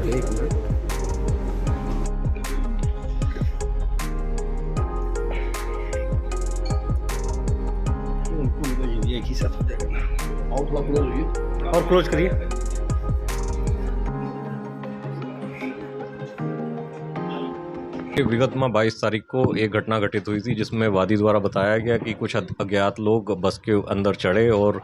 एक मिनट। एक ही साथ हो जाएगा ना। और थोड़ा क्लोज होइए और क्लोज करिए। विगत में 22 तारीख को एक घटना घटित हुई थी जिसमें वादी द्वारा बताया गया कि कुछ अज्ञात लोग बस के अंदर चढ़े और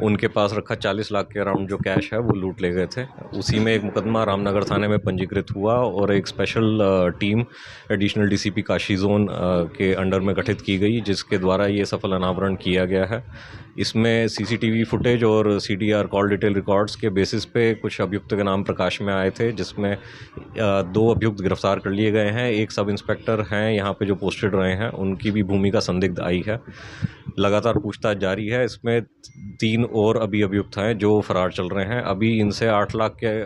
उनके पास रखा 40 लाख के अराउंड जो कैश है वो लूट ले गए थे। उसी में एक मुकदमा रामनगर थाने में पंजीकृत हुआ और एक special team additional DCP Kashi zone के अंडर में गठित की गई, जिसके द्वारा ये सफल अनावरण किया गया है। इसमें सीसीटीवी फुटेज और सीडीआर कॉल डिटेल रिकॉर्ड्स के बेसिस पे कुछ अभियुक्त के नाम प्रकाश में आए थे, जिसमें 2 अभियुक्त गिरफ्तार कर लिए गए हैं। एक सब इंस्पेक्टर हैं यहाँ पे जो पोस्टेड रहे हैं, उनकी भी भूमिका संदिग्ध आई है। लगातार पूछताछ जारी है। इसमें 3 और अभी अभियुक्त हैं जो फरार चल रहे हैं। अभी इनसे 8 लाख के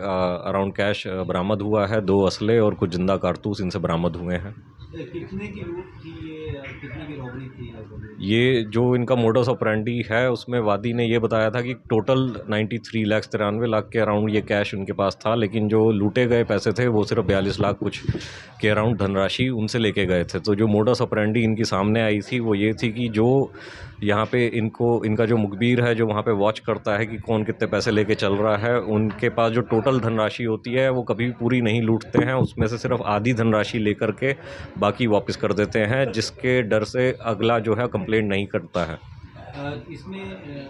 अराउंड कैश बरामद हुआ है, 2 असले और कुछ जिंदा कारतूस इनसे बरामद हुए हैं। कितने की लूट थी ये, कितने की रॉबरी थी लगभग? ये जो इनका मोडस ऑपरेंडी है उसमें वादी ने ये बताया था कि टोटल 93 लाख 93 लाख के अराउंड ये कैश उनके पास था, लेकिन जो लूटे गए पैसे थे वो सिर्फ 42 लाख कुछ के अराउंड धनराशि उनसे लेके गए थे। तो जो मोडस ऑपरेंडी इनकी सामने आई थी वो ये थी कि जो यहाँ पे इनका जो मुखबिर है जो वहाँ पे वॉच करता है कि कौन कितने पैसे लेके चल रहा है, उनके पास जो टोटल धनराशि होती है वो कभी भी पूरी नहीं लूटते हैं। उसमें से सिर्फ आधी धनराशि लेकर के बाकी वापस कर देते हैं, जिसके डर से अगला जो है कंप्लेंट नहीं करता है। इसमें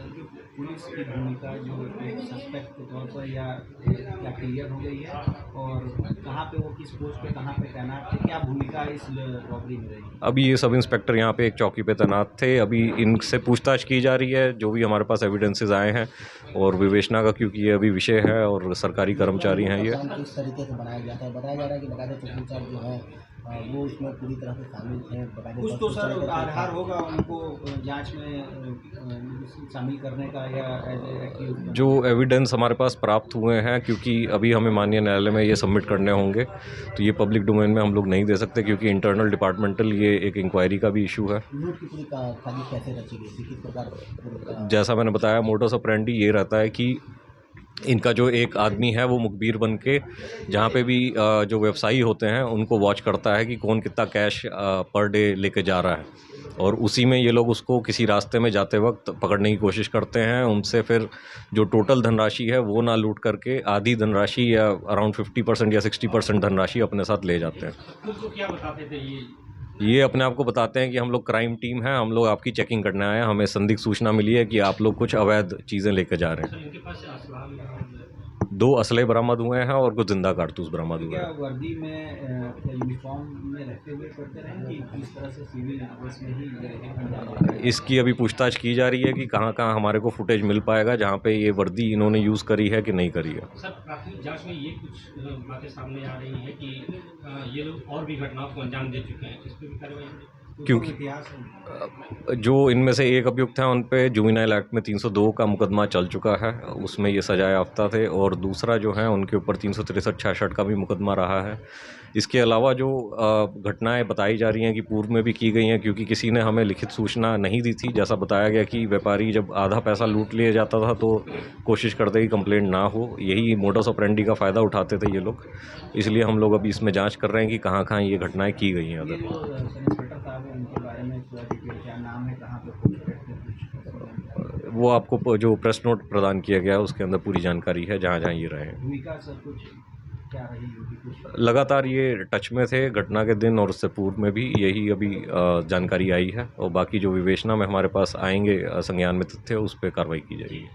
जो पुलिस की भूमिका जो एक सस्पेक्ट के तौर पर या क्या क्लियर हो गई है, और कहाँ पे वो किस पोस्ट पे कहाँ पे तैनात थे, क्या भूमिका इस रॉबरी में रही? अभी ये सब इंस्पेक्टर यहाँ पे एक चौकी पे तैनात थे। अभी इनसे पूछताछ की जा रही है, जो भी हमारे पास एविडेंसेस आए हैं और विवेचना का, क्योंकि ये अभी विषय है और सरकारी कर्मचारी हैं ये। किस तरीके से बनाया गया था? बताया जा रहा है कि बकायदा चौकीदार जो है वो उसमें पूरी तरह से शामिल थे। कुछ तो सर आधार होगा उनको जांच में शामिल करने का या एज जो एविडेंस हमारे पास प्राप्त हुए हैं, क्योंकि अभी हमें माननीय न्यायालय में ये सबमिट करने होंगे, तो ये पब्लिक डोमेन में हम लोग नहीं दे सकते क्योंकि इंटरनल डिपार्टमेंटल ये एक इंक्वायरी का भी इशू है। लूट की पूरी साजिश कैसे रची गई थी, किस प्रकार? जैसा मैंने बताया, मोडस ऑपरेंडी ये रहता है कि इनका जो एक आदमी है वो मुखबिर बन के जहाँ पे भी जो व्यवसायी होते हैं उनको वॉच करता है कि कौन कितना कैश पर डे लेके जा रहा है, और उसी में ये लोग उसको किसी रास्ते में जाते वक्त पकड़ने की कोशिश करते हैं। उनसे फिर जो टोटल धनराशि है वो ना लूट करके आधी धनराशि या अराउंड 50% या 60% धनराशि अपने साथ ले जाते हैं। तो क्या बताते थे ये अपने आप को बताते हैं कि हम लोग क्राइम टीम है, हम लोग आपकी चेकिंग करने आए हैं, हमें संदिग्ध सूचना मिली है कि आप लोग कुछ अवैध चीज़ें लेकर जा रहे हैं। इनके पास 2 असले बरामद हुए हैं और कुछ जिंदा कारतूस बरामद हुए क्या हैं। वर्दी में यूनिफॉर्म में रहते हुए करते रहेंगे कि किस तरह से सिविल ड्रेस में ही अंजाम? इसकी अभी पूछताछ की जा रही है कि कहाँ कहाँ हमारे को फुटेज मिल पाएगा जहाँ पे ये वर्दी इन्होंने यूज़ करी है कि नहीं करी है। सर, प्राथमिक जांच में ये कुछ बातें सामने आ रही हैं कि ये लोग और भी घटनाओं को अंजाम दे चुके हैं, इस पर भी कार्रवाई होगी? क्योंकि इतिहास जो इनमें से एक अभियुक्त हैं उन पे जुवेनाइल एक्ट में 302 का मुकदमा चल चुका है, उसमें ये सजा याफ्ता थे, और दूसरा जो है उनके ऊपर 363-66 का भी मुकदमा रहा है। इसके अलावा जो घटनाएं बताई जा रही हैं कि पूर्व में भी की गई हैं, क्योंकि किसी ने हमें लिखित सूचना नहीं दी थी। जैसा बताया गया कि व्यापारी जब आधा पैसा लूट लिया जाता था तो कोशिश करते कि कंप्लेंट ना हो, यही मोडस ऑपरेंडी का फ़ायदा उठाते थे ये लोग। इसलिए हम लोग अभी इसमें जाँच कर रहे हैं कि कहाँ कहाँ ये घटनाएँ की गई हैं अदर। इंस्पेक्टर साहब हैं, उनके बारे में थोड़ा डिटेल, क्या नाम है, कहाँ पे पोस्ट करते हैं, कुछ वो आपको जो प्रेस नोट प्रदान किया गया है उसके अंदर पूरी जानकारी है जहाँ जहाँ ये रहे हैं। भूमिका सर कुछ क्या रही होगी कुछ? लगातार ये टच में थे घटना के दिन और उससे पूर्व में भी, यही अभी जानकारी आई है, और बाकी जो विवेचना में हमारे पास आएंगे संज्ञान में तथ्य, उस पर कार्रवाई की जाएगी।